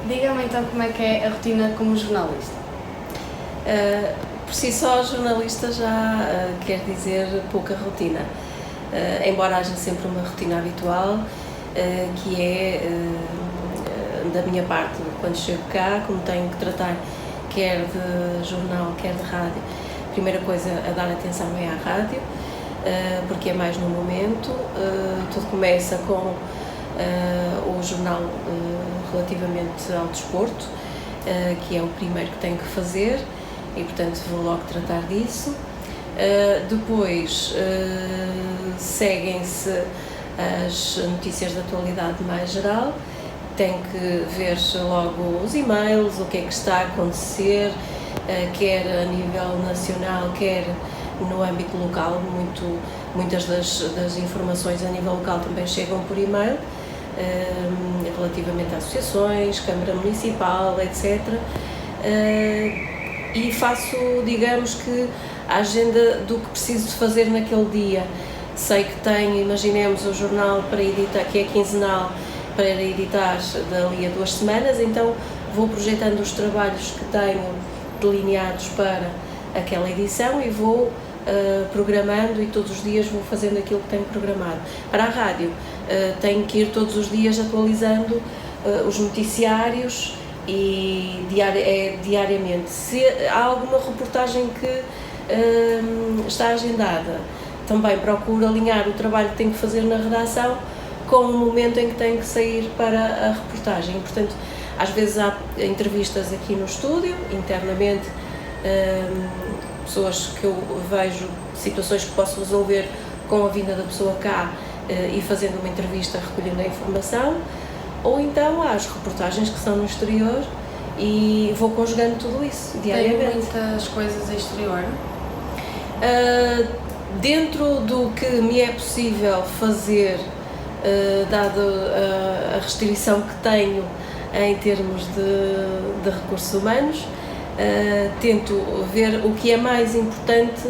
Diga-me então como é que é a rotina como jornalista. Por si só, jornalista já quer dizer pouca rotina, embora haja sempre uma rotina habitual, que é da minha parte, quando chego cá, como tenho que tratar quer de jornal, quer de rádio, a primeira coisa a dar atenção é à rádio, porque é mais no momento. Tudo começa com o jornal relativamente ao desporto, que é o primeiro que tenho que fazer, e portanto vou logo tratar disso. Depois seguem-se as notícias de atualidade mais geral, tenho que ver logo os e-mails, o que é que está a acontecer, quer a nível nacional, quer no âmbito local. Muitas das informações a nível local também chegam por e-mail, relativamente a associações, Câmara Municipal, etc. E faço, digamos que, a agenda do que preciso de fazer naquele dia. Sei que tenho, imaginemos, o jornal para editar, que é quinzenal, para editar dali a 2 semanas, então vou projetando os trabalhos que tenho delineados para aquela edição e vou programando, e todos os dias vou fazendo aquilo que tenho programado. Para a rádio, tenho que ir todos os dias atualizando os noticiários e diariamente. Se há alguma reportagem que está agendada, também procuro alinhar o trabalho que tenho que fazer na redação com o momento em que tenho que sair para a reportagem. Portanto, às vezes há entrevistas aqui no estúdio, internamente, pessoas que eu vejo, situações que posso resolver com a vinda da pessoa cá e fazendo uma entrevista, recolhendo a informação, ou então há as reportagens que são no exterior e vou conjugando tudo isso diariamente. Tem muitas coisas exterior? Dentro do que me é possível fazer, dado a restrição que tenho em termos de recursos humanos, tento ver o que é mais importante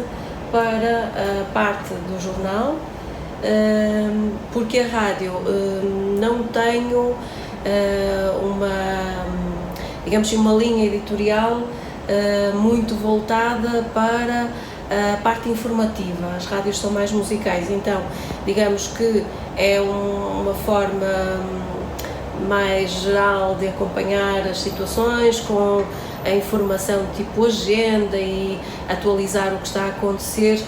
para a parte do jornal, porque a rádio não tenho uma linha editorial muito voltada para a parte informativa. As rádios são mais musicais, então digamos que é uma forma mais geral de acompanhar as situações, com a informação tipo agenda e atualizar o que está a acontecer.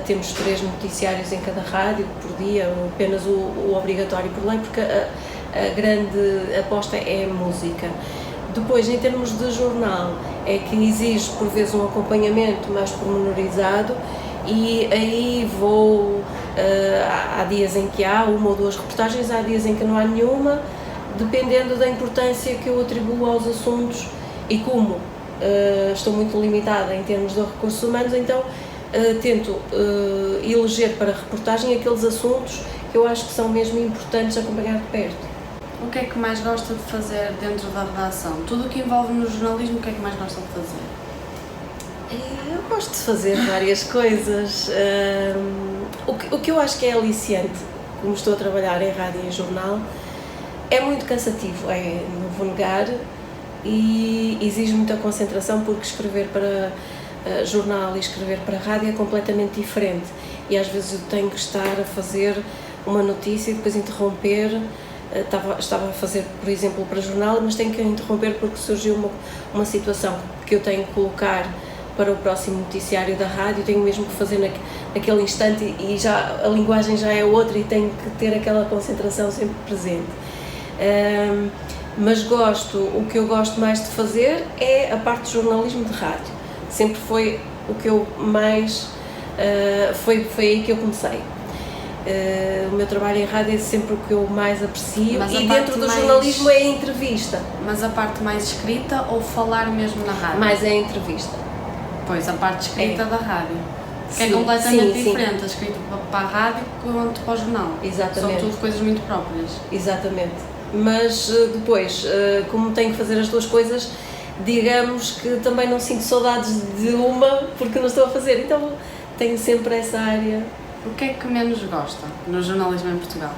Temos 3 noticiários em cada rádio por dia, apenas o obrigatório por lei, porque a grande aposta é a música. Depois, em termos de jornal, é que exige por vezes um acompanhamento mais pormenorizado, e aí vou, há dias em que há 1 ou 2 reportagens, há dias em que não há nenhuma, dependendo da importância que eu atribuo aos assuntos, e como estou muito limitada em termos de recursos humanos, então tento eleger para a reportagem aqueles assuntos que eu acho que são mesmo importantes acompanhar de perto. O que é que mais gosta de fazer dentro da redação? Tudo o que envolve no jornalismo, o que é que mais gosta de fazer? Eu gosto de fazer várias coisas. O que eu acho que é aliciante, como estou a trabalhar em rádio e em jornal, é muito cansativo, não vou negar, e exige muita concentração, porque escrever para jornal e escrever para rádio é completamente diferente, e às vezes eu tenho que estar a fazer uma notícia e depois interromper. Estava a fazer, por exemplo, para jornal, mas tenho que interromper porque surgiu uma situação que eu tenho que colocar para o próximo noticiário da rádio, tenho mesmo que fazer naquele instante, e já a linguagem já é outra e tenho que ter aquela concentração sempre presente. Mas o que eu gosto mais de fazer é a parte de jornalismo de rádio. Sempre foi o que eu mais, foi aí que eu comecei. O meu trabalho em rádio é sempre o que eu mais aprecio, e dentro do jornalismo é a entrevista. Mas a parte mais escrita ou falar mesmo na rádio? Mais é a entrevista. Pois, a parte escrita da rádio. Que é completamente diferente, a escrita para a rádio quanto para o jornal. Exatamente. São tudo coisas muito próprias. Exatamente. Mas depois, como tenho que fazer as 2 coisas, digamos que também não sinto saudades de uma porque não estou a fazer, então tenho sempre essa área. O que é que menos gosta no jornalismo em Portugal?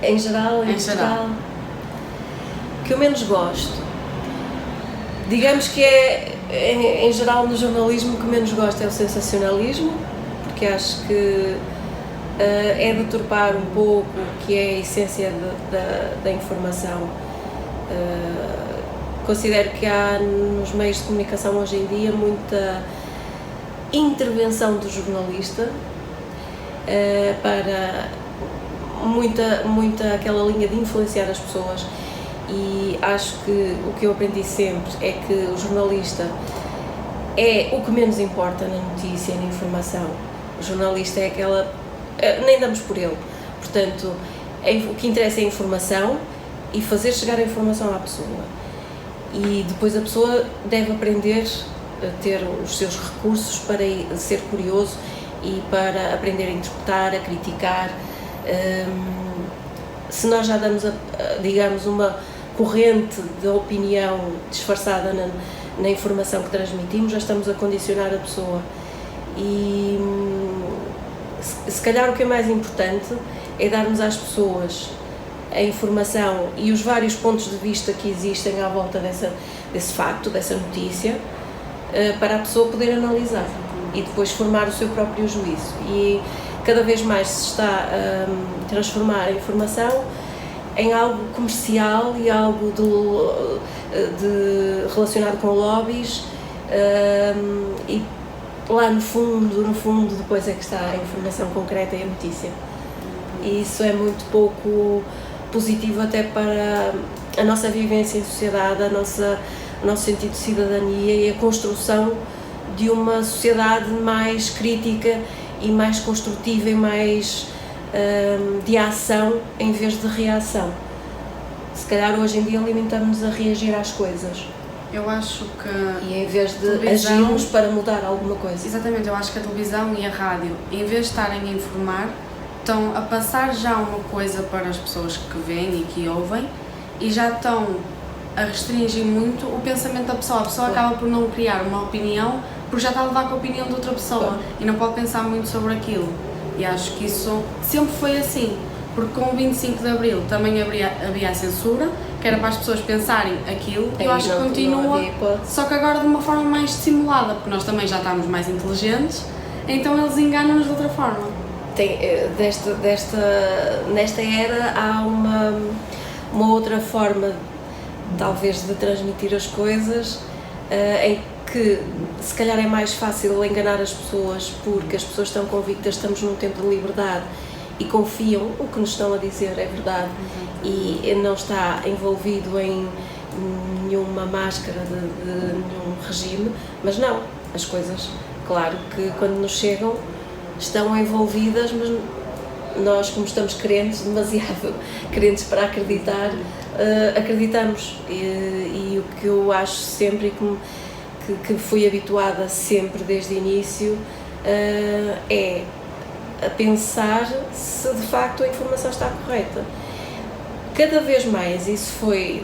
Em geral, em Portugal? que eu menos gosto, digamos que é, em geral, no jornalismo, o que menos gosto é o sensacionalismo, porque acho que é deturpar um pouco o que é a essência da informação. Considero que há nos meios de comunicação hoje em dia muita intervenção do jornalista para muita aquela linha de influenciar as pessoas, e acho que o que eu aprendi sempre é que o jornalista é o que menos importa na notícia e na informação. O jornalista é aquela... nem damos por ele, portanto o que interessa é a informação e fazer chegar a informação à pessoa, e depois a pessoa deve aprender a ter os seus recursos para ser curioso e para aprender a interpretar, a criticar. Se nós já damos, digamos, uma corrente de opinião disfarçada na informação que transmitimos, já estamos a condicionar a pessoa. E se calhar o que é mais importante é darmos às pessoas a informação e os vários pontos de vista que existem à volta desse facto, dessa notícia, para a pessoa poder analisar e depois formar o seu próprio juízo. E cada vez mais se está a transformar a informação em algo comercial e algo relacionado com lobbies, e lá no fundo depois é que está a informação concreta e a notícia. E isso é muito pouco positivo até para a nossa vivência em sociedade, o nosso sentido de cidadania e a construção de uma sociedade mais crítica e mais construtiva e mais de ação em vez de reação. Se calhar hoje em dia limitamos-nos a reagir às coisas. Eu acho que... E em vez de agirmos para mudar alguma coisa. Exatamente, eu acho que a televisão e a rádio, em vez de estarem a informar, estão a passar já uma coisa para as pessoas que veem e que ouvem, e já estão a restringir muito o pensamento da pessoa. A pessoa acaba por não criar uma opinião porque já está a levar com a opinião de outra pessoa e não pode pensar muito sobre aquilo. E acho que isso sempre foi assim, porque com o 25 de Abril também havia a censura, que era para as pessoas pensarem aquilo, e eu acho que continua, só que agora de uma forma mais dissimulada, porque nós também já estamos mais inteligentes, então eles enganam-nos de outra forma. Nesta era há uma outra forma, talvez, de transmitir as coisas, em que se calhar é mais fácil enganar as pessoas, porque as pessoas estão convictas, estamos num tempo de liberdade e confiam, o que nos estão a dizer é verdade, e não está envolvido em nenhuma máscara de nenhum regime, mas não, as coisas, claro que quando nos chegam estão envolvidas, mas nós, como estamos crentes, demasiado crentes para acreditar, acreditamos, e o que eu acho sempre que fui habituada sempre desde o início é a pensar se de facto a informação está correta. Cada vez mais isso foi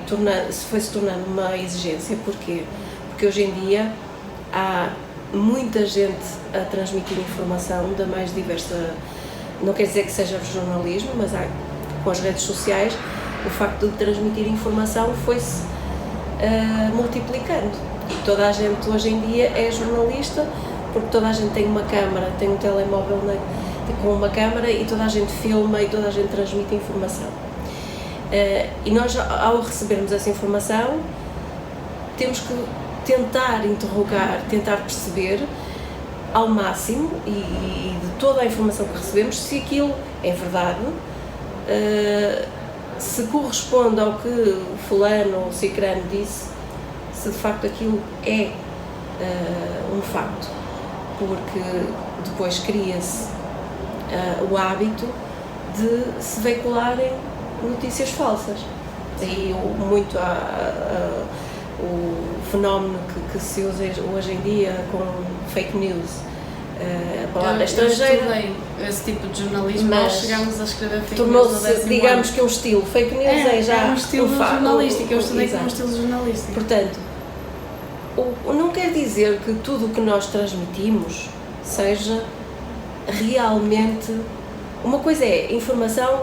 se tornando uma exigência. Porquê? Porque hoje em dia há muita gente a transmitir informação da mais diversa, não quer dizer que seja jornalismo, mas com as redes sociais o facto de transmitir informação foi-se multiplicando, e toda a gente hoje em dia é jornalista, porque toda a gente tem uma câmara, tem um telemóvel com uma câmara, e toda a gente filma e toda a gente transmite informação. E nós, ao recebermos essa informação, temos que tentar interrogar, tentar perceber ao máximo, e de toda a informação que recebemos, se aquilo é verdade, se corresponde ao que fulano ou cicrano disse, se de facto aquilo é um facto, porque depois cria-se o hábito de se veicularem notícias falsas. Daí muito o fenómeno que se usa hoje em dia com fake news. A palavra estrangeira. Eu estudei esse tipo de jornalismo, nós chegámos a escrever fake news. Tornou-se, digamos, que um estilo. Fake news é já um estilo jornalístico, eu estudei com um estilo jornalístico. Portanto, não quer dizer que tudo o que nós transmitimos seja realmente... Uma coisa é informação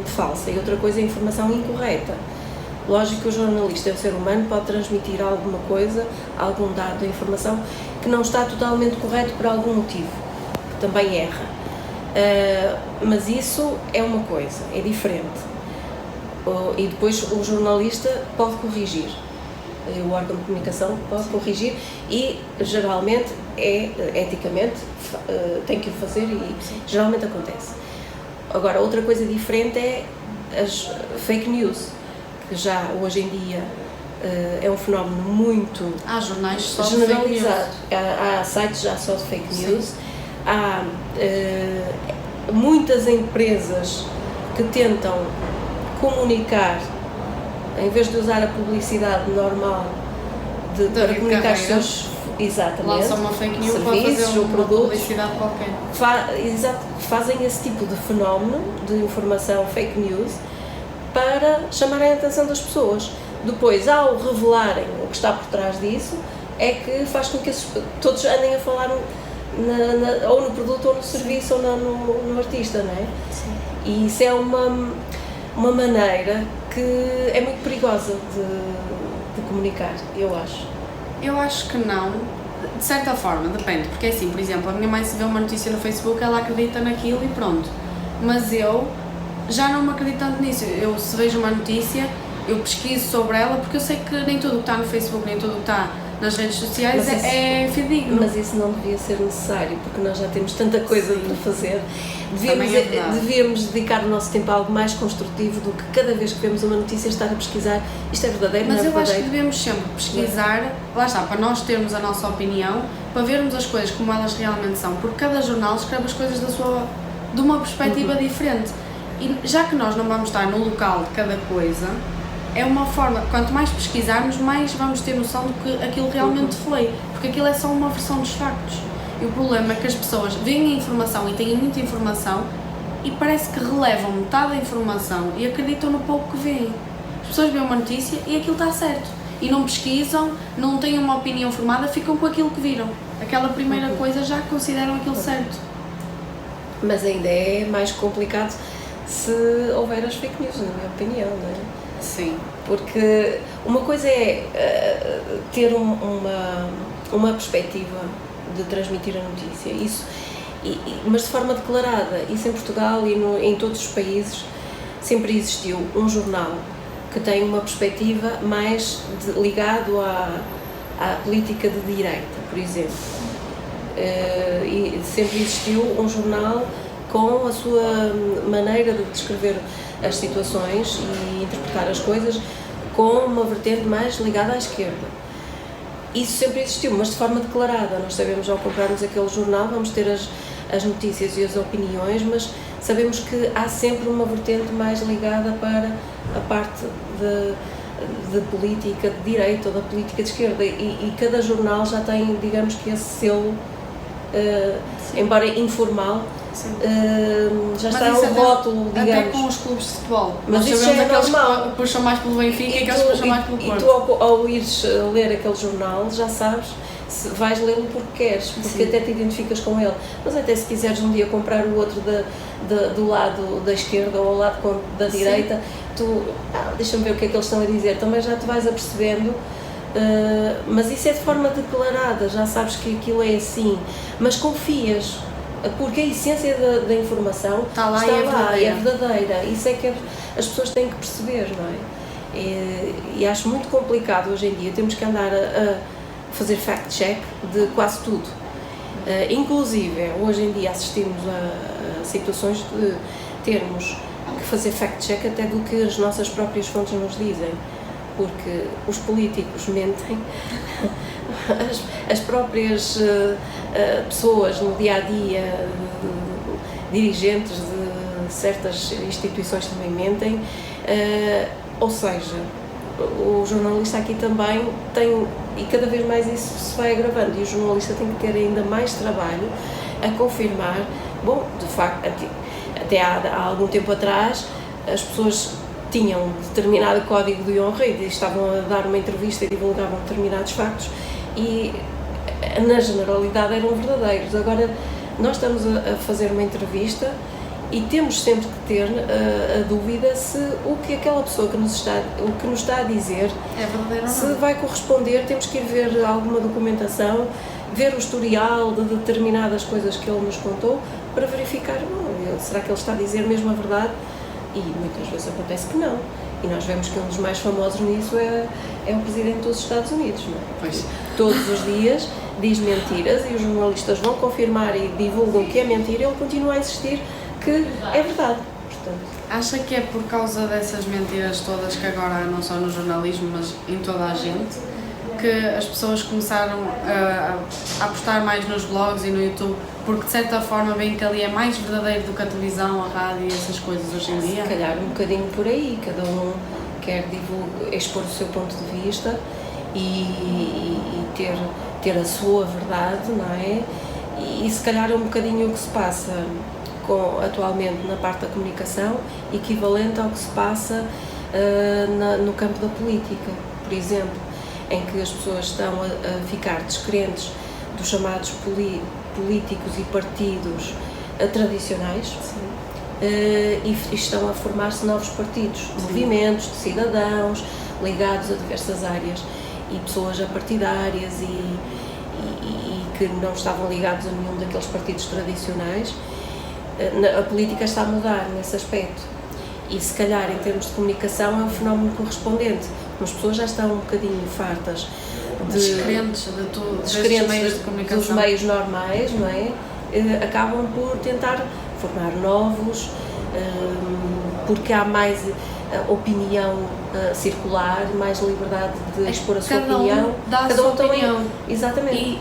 falsa e outra coisa é informação incorreta. Lógico que o jornalista é um ser humano, pode transmitir alguma coisa, algum dado, informação que não está totalmente correto por algum motivo, que também erra. Mas isso é uma coisa, é diferente. E depois o jornalista pode corrigir, o órgão de comunicação pode corrigir e geralmente eticamente tem que o fazer e geralmente acontece. Agora, outra coisa diferente é as fake news, que já hoje em dia é um fenómeno muito jornais só generalizado. Há sites já só de fake news. Sim. Há muitas empresas que tentam comunicar, em vez de usar a publicidade normal para comunicar os seus, exatamente, lançam uma fake news serviços para fazer ou produtos, publicidade qualquer. Fazem esse tipo de fenómeno de informação fake news para chamarem a atenção das pessoas. Depois, ao revelarem o que está por trás disso, é que faz com que todos andem a falar ou no produto, ou no serviço, ou no artista, não é? Sim. E isso é uma maneira que é muito perigosa de comunicar, eu acho. Eu acho que não, de certa forma, depende, porque é assim, por exemplo, a minha mãe se vê uma notícia no Facebook, ela acredita naquilo e pronto, mas eu já não me acredito tanto nisso. Eu, se vejo uma notícia, eu pesquiso sobre ela, porque eu sei que nem tudo o que está no Facebook, nem tudo o que está nas redes sociais é fidedigno. Mas isso não devia ser necessário, porque nós já temos tanta coisa para fazer. Devíamos dedicar o nosso tempo a algo mais construtivo do que cada vez que vemos uma notícia estar a pesquisar isto é verdadeiro, mas não é verdadeiro. Mas eu acho que devemos sempre pesquisar, lá está, para nós termos a nossa opinião, para vermos as coisas como elas realmente são, porque cada jornal escreve as coisas de uma perspectiva diferente. E já que nós não vamos estar no local de cada coisa, é uma forma, quanto mais pesquisarmos, mais vamos ter noção do que aquilo realmente foi, porque aquilo é só uma versão dos factos. E o problema é que as pessoas veem a informação e têm muita informação e parece que relevam metade da informação e acreditam no pouco que veem. As pessoas veem uma notícia e aquilo está certo. E não pesquisam, não têm uma opinião formada, ficam com aquilo que viram. Aquela primeira coisa já consideram aquilo certo. Mas ainda é mais complicado se houver as fake news, na minha opinião, não é? Sim. Porque uma coisa é ter uma perspectiva de transmitir a notícia, isso, mas de forma declarada. Isso em Portugal e em todos os países sempre existiu um jornal que tem uma perspectiva mais ligado à política de direita, por exemplo. E sempre existiu um jornal com a sua maneira de descrever as situações e interpretar as coisas com uma vertente mais ligada à esquerda. Isso sempre existiu, mas de forma declarada. Nós sabemos, ao comprarmos aquele jornal, vamos ter as notícias e as opiniões, mas sabemos que há sempre uma vertente mais ligada para a parte de política de direita ou da política de esquerda, e cada jornal já tem, digamos que esse selo, embora informal, já está um rótulo, digamos. Até com os clubes de futebol. Mas isso já é normal. Que puxam mais pelo Benfica e aqueles que puxam mais pelo Porto. E tu, ao ires ler aquele jornal, já sabes, se vais lê-lo porque queres, porque até te identificas com ele. Mas até se quiseres um dia comprar o outro do lado da esquerda ou ao lado da direita, deixa-me ver o que é que eles estão a dizer, também já te vais apercebendo. Mas isso é de forma declarada, já sabes que aquilo é assim, mas confias, porque a essência da informação está lá e é verdadeira. Isso é que as pessoas têm que perceber, não é? E acho muito complicado hoje em dia, temos que andar a fazer fact-check de quase tudo. Inclusive, hoje em dia assistimos a situações de termos que fazer fact-check até do que as nossas próprias fontes nos dizem, porque os políticos mentem, as próprias pessoas no dia-a-dia, dirigentes de certas instituições também mentem, ou seja, o jornalista aqui também tem, e cada vez mais isso se vai agravando, e o jornalista tem que ter ainda mais trabalho a confirmar. Bom, de facto, até há algum tempo atrás, as pessoas tinham um determinado código de honra e estavam a dar uma entrevista e divulgavam determinados factos e, na generalidade, eram verdadeiros. Agora, nós estamos a fazer uma entrevista e temos sempre que ter a dúvida se o que aquela pessoa que nos está a dizer é verdadeiro se ou não. vai corresponder. Temos que ir ver alguma documentação, ver o historial de determinadas coisas que ele nos contou para verificar, será que ele está a dizer mesmo a verdade? E muitas vezes acontece que não. E nós vemos que um dos mais famosos nisso é o Presidente dos Estados Unidos, não é? Pois. Todos os dias diz mentiras e os jornalistas vão confirmar e divulgam que é mentira e ele continua a insistir que é verdade. Portanto, Acha que é por causa dessas mentiras todas que agora há, não só no jornalismo, mas em toda a gente, que as pessoas começaram a apostar mais nos blogs e no YouTube, porque de certa forma veem que ali é mais verdadeiro do que a televisão, a rádio e essas coisas hoje em dia? se calhar um bocadinho por aí, cada um quer expor o seu ponto de vista e ter a sua verdade, não é? E se calhar é um bocadinho o que se passa atualmente na parte da comunicação, equivalente ao que se passa no campo da política, por exemplo, em que as pessoas estão a ficar descrentes dos chamados políticos e partidos tradicionais. E estão a formar-se novos partidos, movimentos de cidadãos ligados a diversas áreas e pessoas apartidárias e que não estavam ligados a nenhum daqueles partidos tradicionais. A política está a mudar nesse aspecto e se calhar em termos de comunicação é um fenómeno correspondente. As pessoas já estão um bocadinho fartas descrentes desses meios de comunicação, dos meios normais, não é? Acabam por tentar formar novos, porque há mais opinião circular, mais liberdade de expor a sua opinião. Dá a sua opinião. Exatamente. E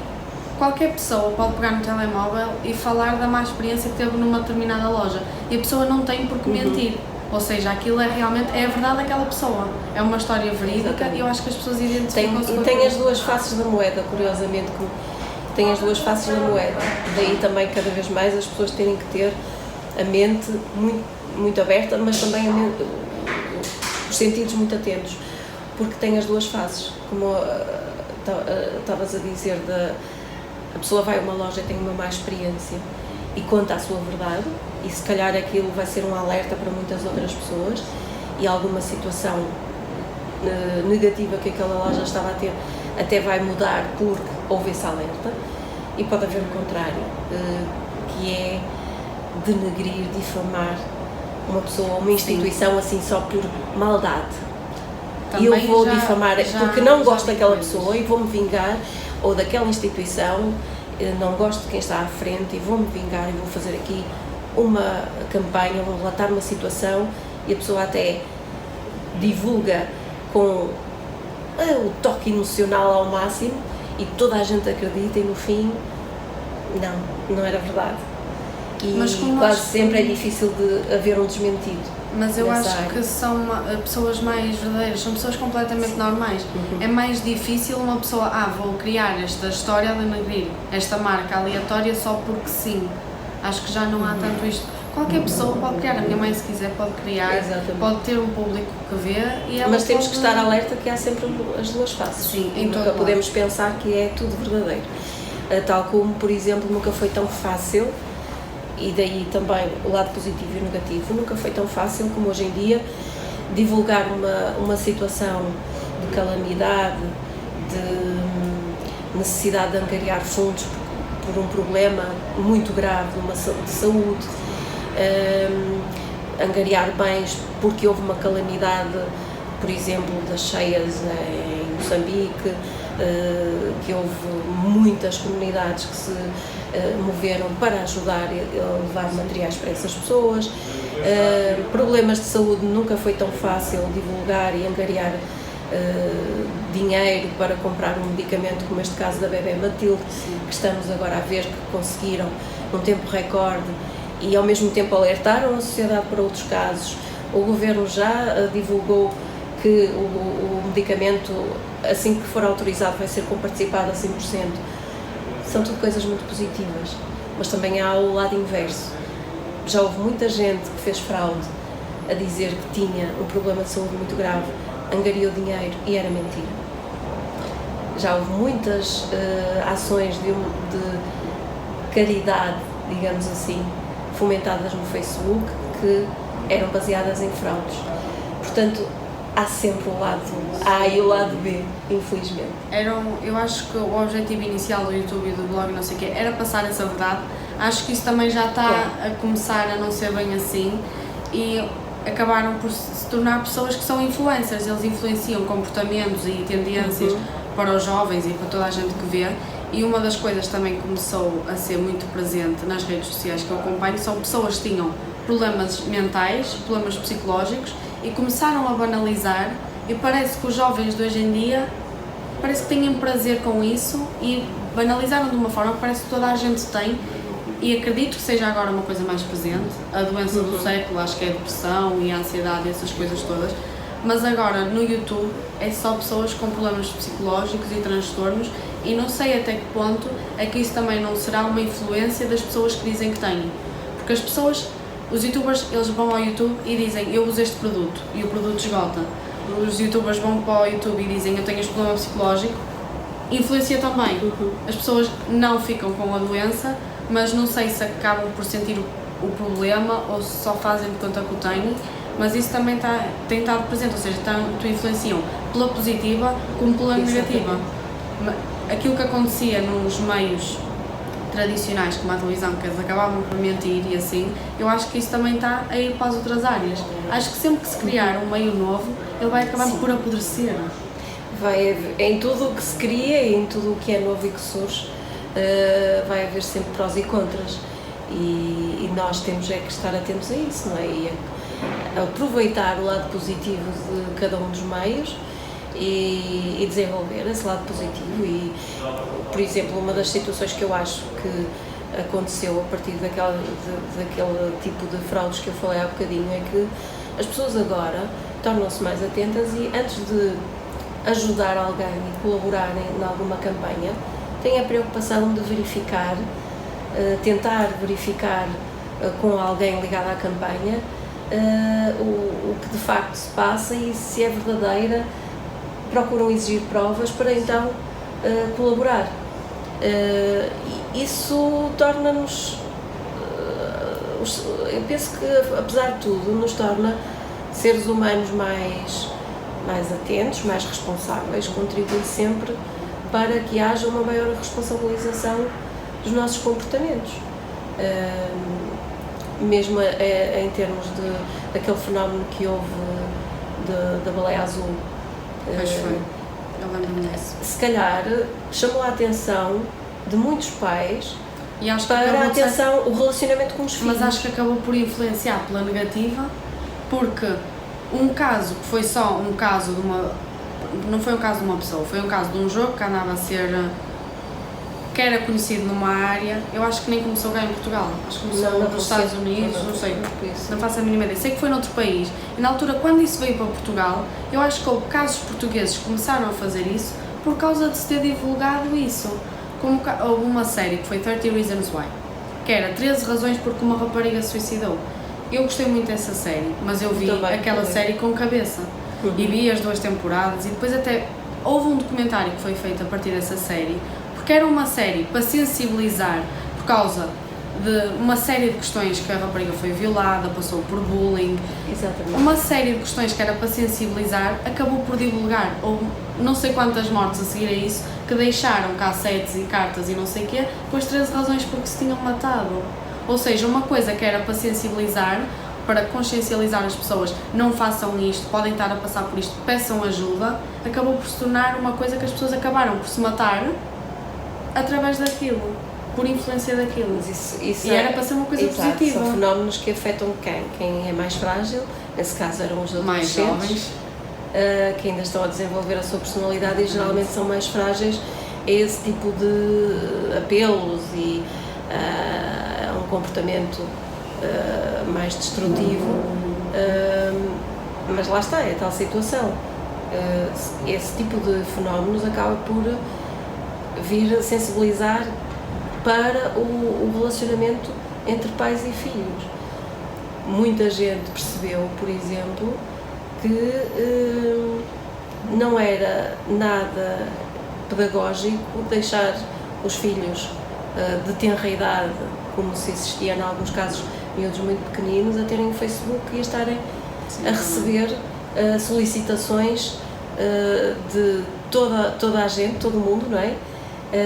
qualquer pessoa pode pegar no telemóvel e falar da má experiência que teve numa determinada loja e a pessoa não tem por que mentir. Ou seja, aquilo é realmente a verdade daquela pessoa. É uma história verídica. Exatamente. E eu acho que as pessoas identificam-se. E tem as duas faces da moeda, curiosamente, tem as duas faces da moeda. Daí também, cada vez mais, as pessoas terem que ter a mente muito, muito aberta, mas também os sentidos muito atentos, porque tem as duas faces. Como estavas a dizer, a pessoa vai a uma loja e tem uma má experiência e conta a sua verdade, e se calhar aquilo vai ser um alerta para muitas outras pessoas, e alguma situação negativa que aquela loja estava a ter até vai mudar porque houve esse alerta. E pode haver o contrário, que é denegrir, difamar uma pessoa, uma instituição, assim só por maldade. Também e eu vou difamar porque não gosto daquela pessoa e vou-me vingar, ou daquela instituição, não gosto de quem está à frente e vou-me vingar e vou fazer aqui uma campanha, vou relatar uma situação, e a pessoa até divulga com o toque emocional ao máximo e toda a gente acredita e no fim não era verdade. E quase sempre é difícil de haver um desmentido. Mas eu acho que são pessoas mais verdadeiras, são pessoas completamente normais. É mais difícil uma pessoa, vou criar esta história a denegrir esta marca aleatória só porque sim. Acho que já não há tanto isto. Qualquer pessoa pode criar, a minha mãe se quiser pode criar, pode ter um público que vê e ela mas temos que estar alerta que há sempre as duas faces. Sim, nunca podemos pensar que é tudo verdadeiro. Tal como, por exemplo, nunca foi tão fácil, e daí também o lado positivo e o negativo, nunca foi tão fácil como hoje em dia divulgar uma situação de calamidade, de necessidade de angariar fundos por um problema muito grave de saúde, angariar bens porque houve uma calamidade, por exemplo, das cheias em Moçambique, que houve muitas comunidades que se moveram para ajudar a levar materiais para essas pessoas. Problemas de saúde, nunca foi tão fácil divulgar e angariar dinheiro para comprar um medicamento como este caso da bebé Matilde, que estamos agora a ver que conseguiram num tempo recorde e ao mesmo tempo alertaram a sociedade para outros casos. O governo já divulgou que o medicamento, assim que for autorizado, vai ser comparticipado a 100%. São tudo coisas muito positivas, mas também há o lado inverso. Já houve muita gente que fez fraude a dizer que tinha um problema de saúde muito grave, angariou dinheiro e era mentira. Já houve muitas ações de caridade, digamos assim, fomentadas no Facebook que eram baseadas em fraudes. Portanto, há sempre o lado A e o lado B, infelizmente. Eu acho que o objetivo inicial do YouTube e do blog, não sei o quê, era passar essa verdade. Acho que isso também já está a começar a não ser bem assim e acabaram por se tornar pessoas que são influencers. Eles influenciam comportamentos e tendências para os jovens e para toda a gente que vê. E uma das coisas também que começou a ser muito presente nas redes sociais que eu acompanho são pessoas que tinham problemas mentais, problemas psicológicos e começaram a banalizar, e parece que os jovens de hoje em dia parece que têm prazer com isso e banalizaram de uma forma que parece que toda a gente tem, e acredito que seja agora uma coisa mais presente. A doença do século acho que é a depressão e a ansiedade e essas coisas todas, mas agora no YouTube é só pessoas com problemas psicológicos e transtornos, e não sei até que ponto é que isso também não será uma influência das pessoas que dizem que têm, porque as pessoas, os youtubers, eles vão ao YouTube e dizem eu uso este produto e o produto esgota. Os youtubers vão para o YouTube e dizem eu tenho este problema psicológico, influencia também. As pessoas não ficam com a doença, mas não sei se acabam por sentir o problema ou se só fazem de conta que o têm, mas isso também tem estado presente, ou seja, tanto influenciam pela positiva como pela negativa. Aquilo que acontecia nos meios tradicionais, como a televisão, que eles acabavam por mentir e assim, eu acho que isso também está a ir para as outras áreas. Acho que sempre que se criar um meio novo, ele vai acabar por apodrecer. Vai haver, em tudo o que se cria e em tudo o que é novo e que surge, vai haver sempre prós e contras. E nós temos é que estar atentos a isso, não é? E a aproveitar o lado positivo de cada um dos meios e desenvolver esse lado positivo. E, por exemplo, uma das situações que eu acho que aconteceu a partir daquele tipo de fraudes que eu falei há bocadinho é que as pessoas agora tornam-se mais atentas e, antes de ajudar alguém e colaborarem em alguma campanha, têm a preocupação de verificar, tentar verificar com alguém ligado à campanha o que de facto se passa e se é verdadeira. Procuram exigir provas para então colaborar. Isso torna-nos, eu penso que apesar de tudo, nos torna seres humanos mais atentos, mais responsáveis, contribui sempre para que haja uma maior responsabilização dos nossos comportamentos. Mesmo em termos daquele fenómeno que houve da baleia azul. Pois foi, eu lembro-me disso. Se calhar chamou a atenção de muitos pais e acho que para o relacionamento com os filhos. Mas acho que acabou por influenciar pela negativa, porque um caso que foi só um caso de uma... não foi um caso de uma pessoa, foi um caso de um jogo que andava a ser... que era conhecido numa área, eu acho que nem começou cá em Portugal, acho que começou nos Estados Unidos, não sei, não faço a mínima ideia, sei que foi noutro país, e na altura quando isso veio para Portugal, eu acho que houve casos portugueses que começaram a fazer isso por causa de se ter divulgado isso, como houve uma série que foi 30 Reasons Why, que era 13 razões porque uma rapariga se suicidou. Eu gostei muito dessa série, mas eu vi aquela série com cabeça, e vi as 2 temporadas, e depois até houve um documentário que foi feito a partir dessa série, porque era uma série para sensibilizar por causa de uma série de questões que a rapariga foi violada, passou por bullying. Exatamente. Uma série de questões que era para sensibilizar, acabou por divulgar, ou não sei quantas mortes a seguir a isso, que deixaram cassetes e cartas e não sei o quê, com as 13 razões porque se tinham matado. Ou seja, uma coisa que era para sensibilizar, para consciencializar as pessoas, não façam isto, podem estar a passar por isto, peçam ajuda, acabou por se tornar uma coisa que as pessoas acabaram por se matar através daquilo, por influência daquilo. Mas isso e era para ser uma coisa positiva. São fenómenos que afetam quem é mais frágil, nesse caso eram os adolescentes, mais jovens, que ainda estão a desenvolver a sua personalidade e geralmente são mais frágeis a esse tipo de apelos e a um comportamento mais destrutivo, mas lá está, é tal situação. Esse tipo de fenómenos acaba por vir a sensibilizar para o relacionamento entre pais e filhos. Muita gente percebeu, por exemplo, que não era nada pedagógico deixar os filhos de tenra idade, como se existia em alguns casos miúdos muito pequeninos a terem o Facebook e a estarem a receber solicitações de toda a gente, todo o mundo, não é?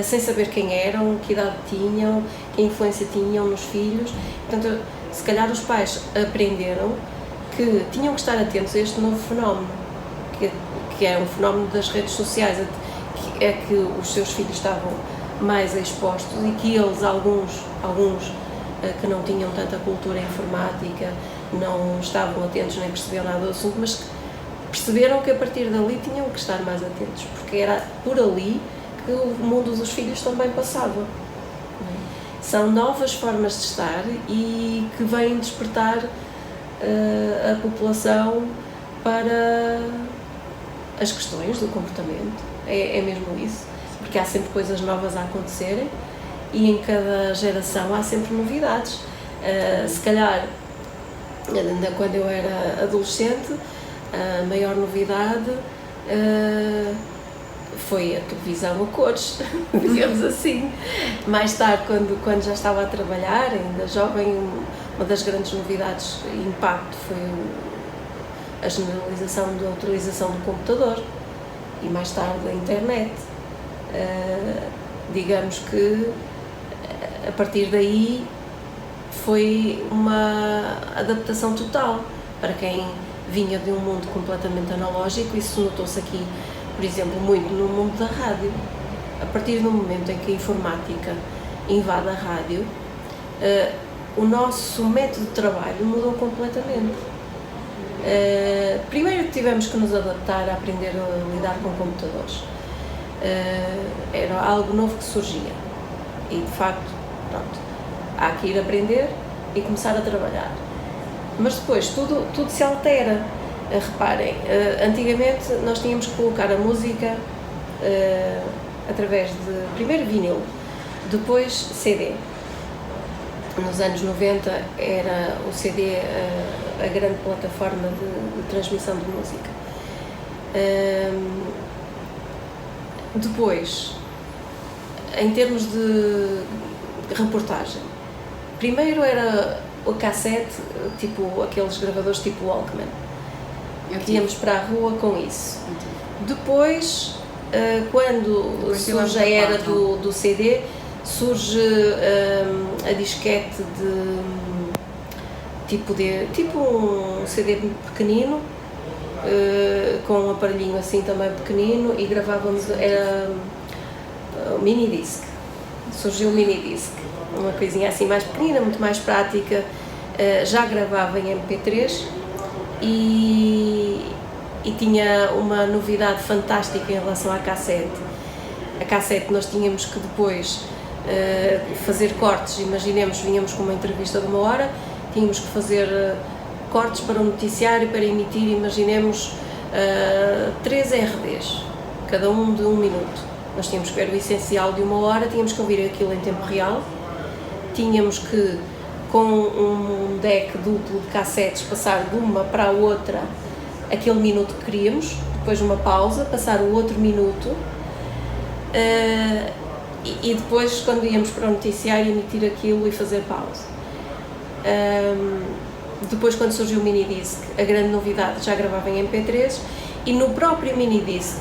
Sem saber quem eram, que idade tinham, que influência tinham nos filhos. Portanto, se calhar os pais aprenderam que tinham que estar atentos a este novo fenómeno, que é um fenómeno das redes sociais, que é que os seus filhos estavam mais expostos e que eles, alguns que não tinham tanta cultura informática, não estavam atentos nem percebiam nada do assunto, mas perceberam que a partir dali tinham que estar mais atentos, porque era por ali que o mundo dos filhos também passava. São novas formas de estar e que vêm despertar a população para as questões do comportamento. É mesmo isso, porque há sempre coisas novas a acontecerem e em cada geração há sempre novidades. Se calhar, ainda quando eu era adolescente, a maior novidade foi a televisão a cores, digamos assim. Mais tarde, quando já estava a trabalhar, ainda jovem, uma das grandes novidades e impacto foi a generalização da utilização do computador e mais tarde a internet. Digamos que a partir daí foi uma adaptação total para quem vinha de um mundo completamente analógico. Isso notou-se aqui, por exemplo, muito no mundo da rádio. A partir do momento em que a informática invade a rádio, o nosso método de trabalho mudou completamente. Primeiro tivemos que nos adaptar a aprender a lidar com computadores. Era algo novo que surgia e, de facto, pronto, há que ir aprender e começar a trabalhar. Mas depois tudo se altera. Reparem, antigamente nós tínhamos que colocar a música através de, primeiro, vinil, depois CD. Nos anos 90 era o CD a grande plataforma de transmissão de música. Depois, em termos de reportagem, primeiro era o cassete, tipo aqueles gravadores tipo Walkman. Íamos para a rua com isso. Depois, quando surge a era do CD, surge a disquete tipo um CD pequenino, com um aparelhinho assim também pequenino, e gravávamos, era o mini disc. Surgiu o mini disc, uma coisinha assim mais pequenina, muito mais prática. Já gravava em MP3 e tinha uma novidade fantástica em relação à cassete. A cassete nós tínhamos que depois fazer cortes. Imaginemos, vinhamos com uma entrevista de 1 hora, tínhamos que fazer cortes para o noticiário, para emitir, imaginemos 3 RDs, cada um de 1 minuto. Nós tínhamos que ver o essencial de 1 hora, tínhamos que ouvir aquilo em tempo real, tínhamos que, com um deck duplo de cassetes, passar de uma para a outra aquele minuto que queríamos, depois uma pausa, passar o outro minuto, e depois, quando íamos para o noticiário, emitir aquilo e fazer pausa. Depois, quando surgiu o minidisc, a grande novidade, já gravava em MP3, e no próprio minidisc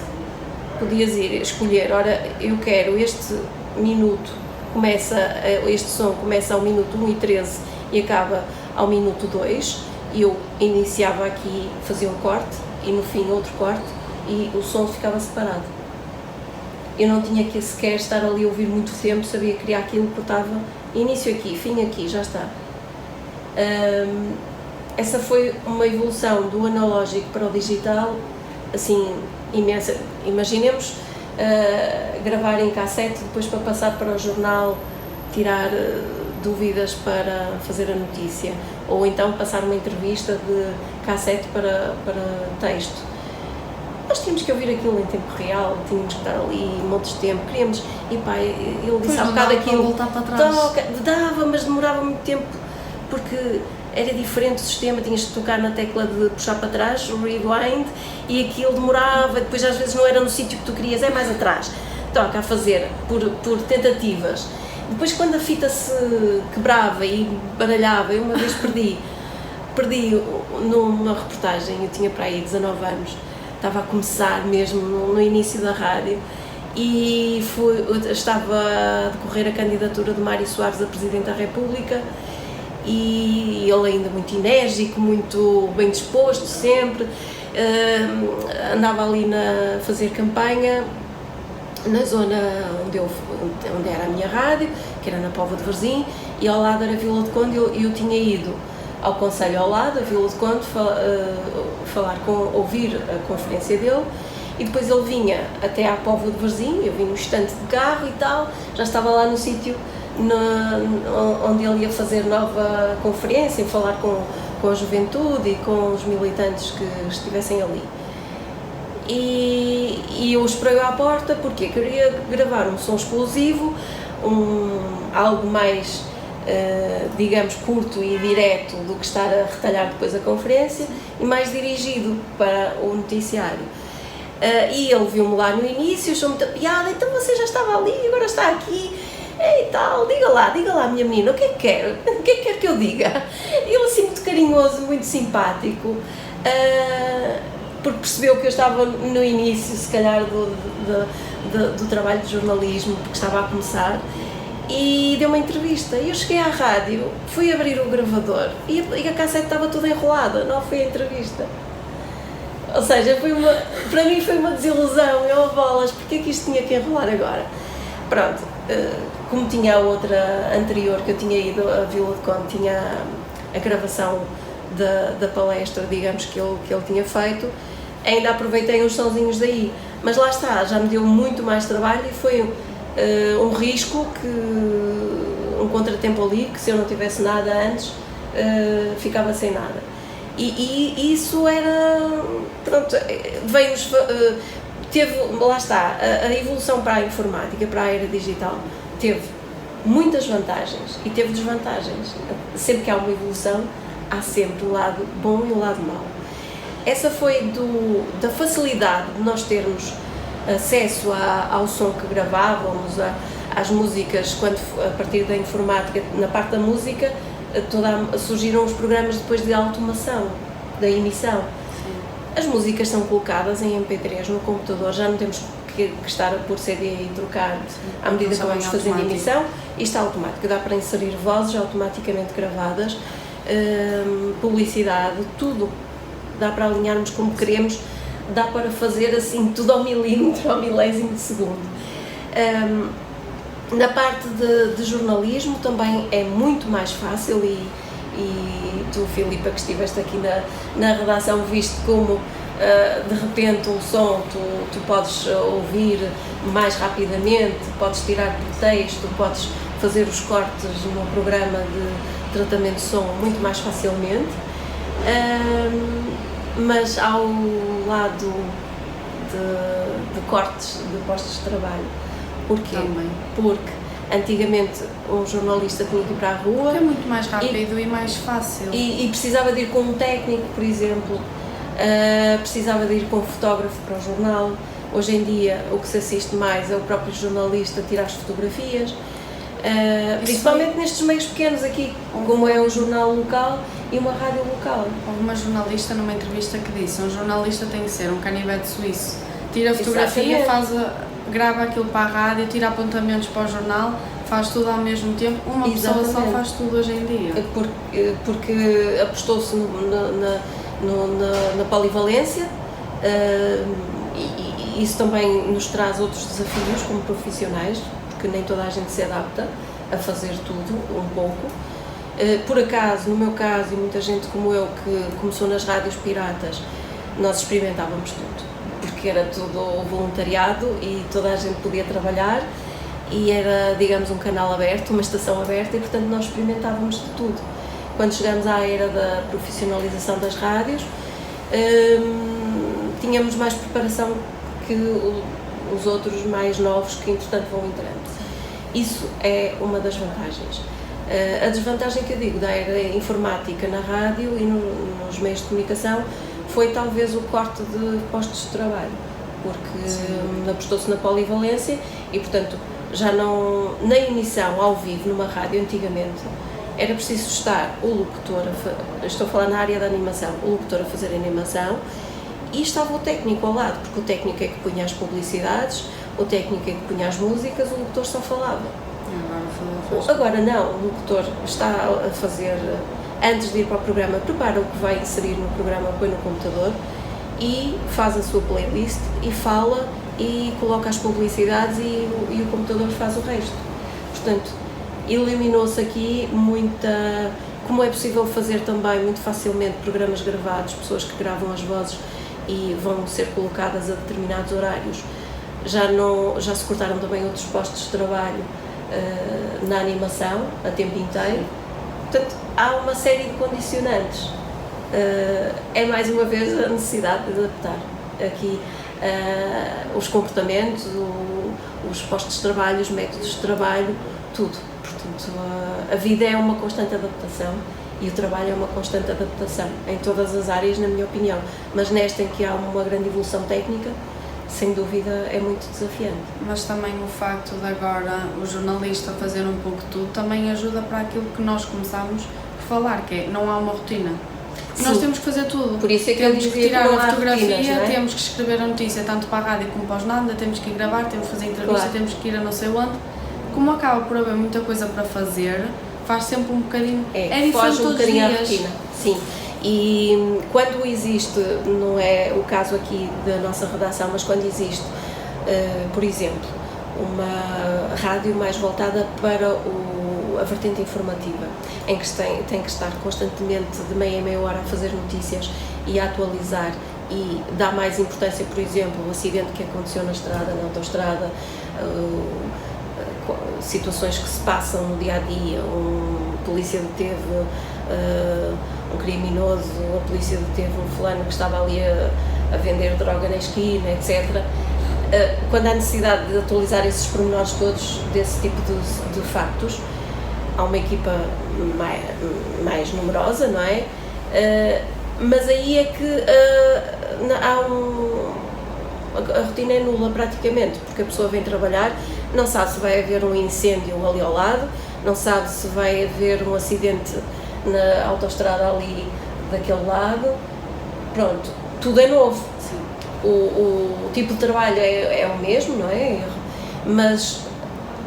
podias ir escolher, ora, eu quero este minuto, este som começa ao minuto 1:13 e acaba ao minuto 2, e eu iniciava aqui, fazia um corte, e no fim outro corte, e o som ficava separado. Eu não tinha que sequer estar ali a ouvir muito tempo, sabia criar aquilo, cortava, início aqui, fim aqui, já está. Essa foi uma evolução do analógico para o digital, assim, imensa. Imaginemos gravar em cassete, depois para passar para o jornal, tirar dúvidas para fazer a notícia, ou então passar uma entrevista de cassete para texto. Nós tínhamos que ouvir aquilo em tempo real, tínhamos que estar ali montes de tempo, queríamos, e pá, ele disse há bocado aquilo, voltar para trás. Dava, mas demorava muito tempo, porque era diferente o sistema, tinhas que tocar na tecla de puxar para trás, o rewind, e aquilo demorava, depois às vezes não era no sítio que tu querias, é mais atrás, toca a fazer por tentativas, Depois, quando a fita se quebrava e baralhava, eu uma vez perdi numa reportagem, eu tinha para aí 19 anos, estava a começar mesmo no início da rádio, e estava a decorrer a candidatura de Mário Soares a Presidente da República, e ele ainda muito enérgico, muito bem disposto sempre, andava ali a fazer campanha na zona onde era a minha rádio, que era na Póvoa de Varzim, e ao lado era a Vila de Conde, e eu tinha ido ao concelho ao lado, a Vila de Conde, ouvir a conferência dele, e depois ele vinha até à Póvoa de Varzim, eu vim no estante de carro e tal, já estava lá no sítio onde ele ia fazer nova conferência, falar com a juventude e com os militantes que estivessem ali. E eu esperei à porta porque queria gravar um som explosivo, algo mais, digamos, curto e direto do que estar a retalhar depois a conferência, e mais dirigido para o noticiário. E ele viu-me lá no início, achou muita piada, então você já estava ali, agora está aqui, e tal, diga lá minha menina, o que é que quer que eu diga? Ele assim muito carinhoso, muito simpático, porque percebeu que eu estava no início, se calhar, do trabalho de jornalismo, porque estava a começar, e deu uma entrevista. Eu cheguei à rádio, fui abrir o gravador e a cassete estava toda enrolada, não foi a entrevista. Ou seja, para mim foi uma desilusão, bolas, porque é que isto tinha que enrolar agora? Pronto, como tinha a outra anterior que eu tinha ido, a Vila de Conde, tinha a gravação da palestra, digamos, que ele tinha feito, ainda aproveitei uns sonzinhos daí, mas lá está, já me deu muito mais trabalho e foi um risco, um contratempo ali, que se eu não tivesse nada antes, ficava sem nada. E isso era, pronto, lá está, a evolução para a informática, para a era digital, teve muitas vantagens e teve desvantagens. Sempre que há uma evolução, há sempre o lado bom e o lado mau. Essa foi da facilidade de nós termos acesso ao som que gravávamos, às músicas, a partir da informática, na parte da música, surgiram os programas depois de automação, da emissão. As músicas são colocadas em MP3 no computador, já não temos que estar a pôr CD e trocar à medida que vamos fazendo a emissão. Isto é automático, dá para inserir vozes automaticamente gravadas, publicidade, tudo. Dá para alinharmos como queremos, dá para fazer assim tudo ao milímetro, ao milésimo de segundo. Na parte de jornalismo também é muito mais fácil e tu, Filipa, que estiveste aqui na redação, viste como de repente um som tu podes ouvir mais rapidamente, podes tirar por texto, podes fazer os cortes no programa de tratamento de som muito mais facilmente, mas ao lado de cortes de postos de trabalho. Porquê? Também. Porque antigamente um jornalista tinha que ir para a rua. Porque é muito mais rápido e mais fácil. E precisava de ir com um técnico, por exemplo, precisava de ir com um fotógrafo para o jornal. Hoje em dia o que se assiste mais é o próprio jornalista tirar as fotografias, principalmente nestes meios pequenos aqui, como é um jornal local e uma rádio local. Houve uma jornalista numa entrevista que disse: um jornalista tem que ser um canivete suíço, tira a fotografia, grava aquilo para a rádio, tira apontamentos para o jornal, faz tudo ao mesmo tempo. Uma pessoa só faz tudo hoje em dia. Porque apostou-se na polivalência, e isso também nos traz outros desafios como profissionais, porque nem toda a gente se adapta a fazer tudo, um pouco. Por acaso, no meu caso, e muita gente como eu que começou nas rádios piratas, nós experimentávamos tudo, porque era tudo voluntariado e toda a gente podia trabalhar e era, digamos, um canal aberto, uma estação aberta, e portanto nós experimentávamos de tudo. Quando chegamos à era da profissionalização das rádios, tínhamos mais preparação que os outros mais novos que entretanto vão entrando. Isso é uma das vantagens. A desvantagem que eu digo da era informática na rádio e nos meios de comunicação foi talvez o corte de postos de trabalho, porque apostou-se na polivalência e, portanto, já não, na emissão ao vivo numa rádio antigamente, era preciso estar o locutor, estou a falar na área da animação, o locutor a fazer a animação e estava o técnico ao lado, porque o técnico é que punha as publicidades, o técnico é que punha as músicas, o locutor só falava. Agora não, o locutor está a fazer, antes de ir para o programa, prepara o que vai inserir no programa, põe no computador e faz a sua playlist e fala e coloca as publicidades e o computador faz o resto. Portanto, eliminou-se aqui muita, como é possível fazer também muito facilmente programas gravados, pessoas que gravam as vozes e vão ser colocadas a determinados horários. Já se cortaram também outros postos de trabalho na animação a tempo inteiro. Portanto, há uma série de condicionantes. É mais uma vez a necessidade de adaptar aqui os comportamentos, os postos de trabalho, os métodos de trabalho, tudo. Portanto, a vida é uma constante adaptação e o trabalho é uma constante adaptação em todas as áreas, na minha opinião, mas nesta em que há uma grande evolução técnica, sem dúvida é muito desafiante. Mas também o facto de agora o jornalista fazer um pouco de tudo também ajuda para aquilo que nós começámos por falar, que é, não há uma rotina. Nós temos que fazer tudo. Por isso é que temos que tirar a fotografia, rotinas, não é? temos que escrever a notícia tanto para a rádio como para os nada, temos que ir gravar, temos que fazer entrevista, claro. Temos que ir a não sei onde. Como acaba por haver muita coisa para fazer, faz sempre um bocadinho. É diferente foge um bocadinho à dias. rotina. Sim. E quando existe, não é o caso aqui da nossa redação, mas quando existe, por exemplo, uma rádio mais voltada para a vertente informativa, em que tem que estar constantemente de meia em meia hora a fazer notícias e a atualizar e dá mais importância, por exemplo, o acidente que aconteceu na estrada, na autoestrada, situações que se passam no dia-a-dia, polícia deteve um criminoso, a polícia deteve um fulano que estava ali a vender droga na esquina, etc. Quando há necessidade de atualizar esses pormenores todos desse tipo de factos, há uma equipa mais numerosa, não é? Mas aí é que a rotina é nula praticamente, porque a pessoa vem trabalhar, não sabe se vai haver um incêndio ali ao lado, não sabe se vai haver um acidente na autoestrada ali daquele lado, pronto, tudo é novo. Sim. O tipo de trabalho é o mesmo, não é? Mas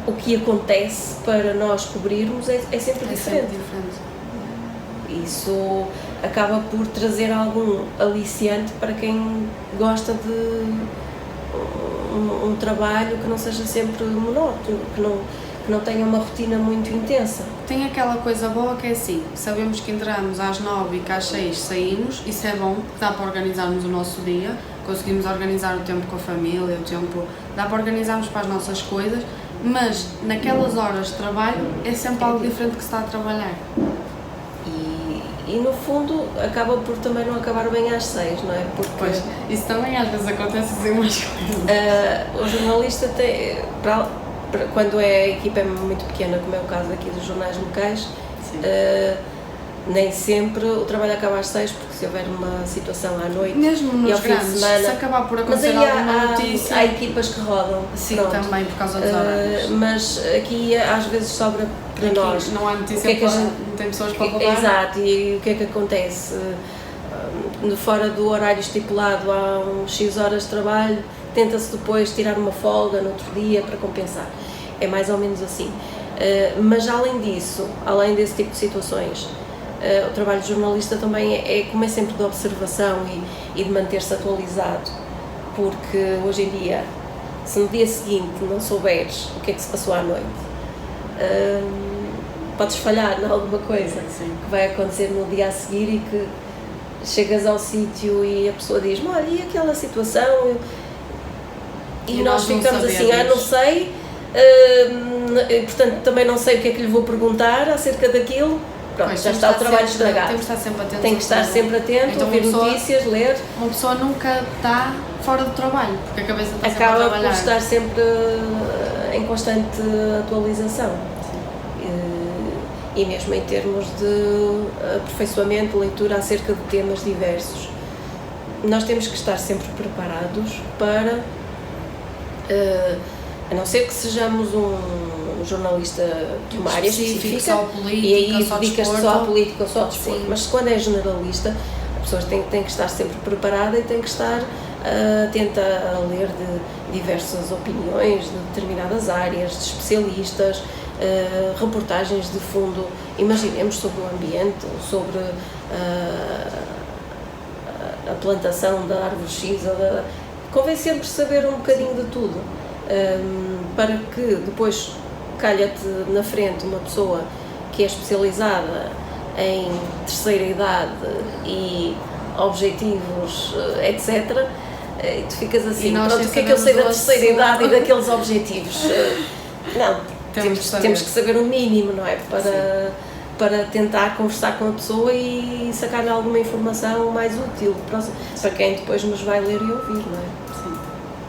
o que acontece para nós cobrirmos é sempre diferente. Isso acaba por trazer algum aliciante para quem gosta de um trabalho que não seja sempre monótono, que não tenha uma rotina muito intensa. Tem aquela coisa boa que é assim, sabemos que entramos às 9 e que às 6 saímos, isso é bom, porque dá para organizarmos o nosso dia, conseguimos organizar o tempo com a família, dá para organizarmos para as nossas coisas, mas naquelas horas de trabalho é sempre algo diferente que se está a trabalhar. E no fundo acaba por também não acabar bem às 6, não é? Porque pois, isso também às vezes acontece assim umas coisas. O jornalista tem, quando a equipa é muito pequena, como é o caso aqui dos jornais locais, nem sempre o trabalho acaba às 6, porque se houver uma situação à noite mesmo nos e ao fim de semana, se acabar por acontecer alguma notícia... há equipas que rodam. Sim, pronto. também por causa dos horários. Mas aqui às vezes sobra para aqui nós. Não há notícia, não tem pessoas para roubar. Exato, e o que é que acontece? Fora do horário estipulado há uns X horas de trabalho, tenta-se depois tirar uma folga no outro dia para compensar. É mais ou menos assim. Mas além disso, além desse tipo de situações, o trabalho de jornalista também é como é sempre de observação e de manter-se atualizado, porque hoje em dia, se no dia seguinte não souberes o que é que se passou à noite, podes falhar em alguma coisa. Sim. Que vai acontecer no dia a seguir e que chegas ao sítio e a pessoa diz-me, olha, e aquela situação? E nós ficamos assim, não sei, portanto também não sei o que é que lhe vou perguntar acerca daquilo. Pronto, já está o trabalho estragado. Temos que estar sempre atentos. Tem que estar sempre atento, então, ouvir notícias, ler. Uma pessoa nunca está fora do trabalho, porque a cabeça está sempre a acaba trabalhar. por estar sempre em constante atualização. E mesmo em termos de aperfeiçoamento, leitura acerca de temas diversos. Nós temos que estar sempre preparados para A não ser que sejamos um jornalista de uma área específica só política, e aí só dedicas-te desporto. só à política ou só ao desporto. Sim. Mas quando é generalista, a pessoa tem que estar sempre preparada e tem que estar atenta a ler de diversas opiniões de determinadas áreas, de especialistas, reportagens de fundo, imaginemos sobre o ambiente, sobre a plantação da árvore X, convém sempre saber um bocadinho de tudo, para que depois calha-te na frente uma pessoa que é especializada em terceira idade e objetivos, etc. E tu ficas assim, pronto, o que é que eu sei da terceira idade e daqueles objetivos? Não, temos que saber o mínimo, não é? Para tentar conversar com a pessoa e sacar alguma informação mais útil para quem depois nos vai ler e ouvir, não é?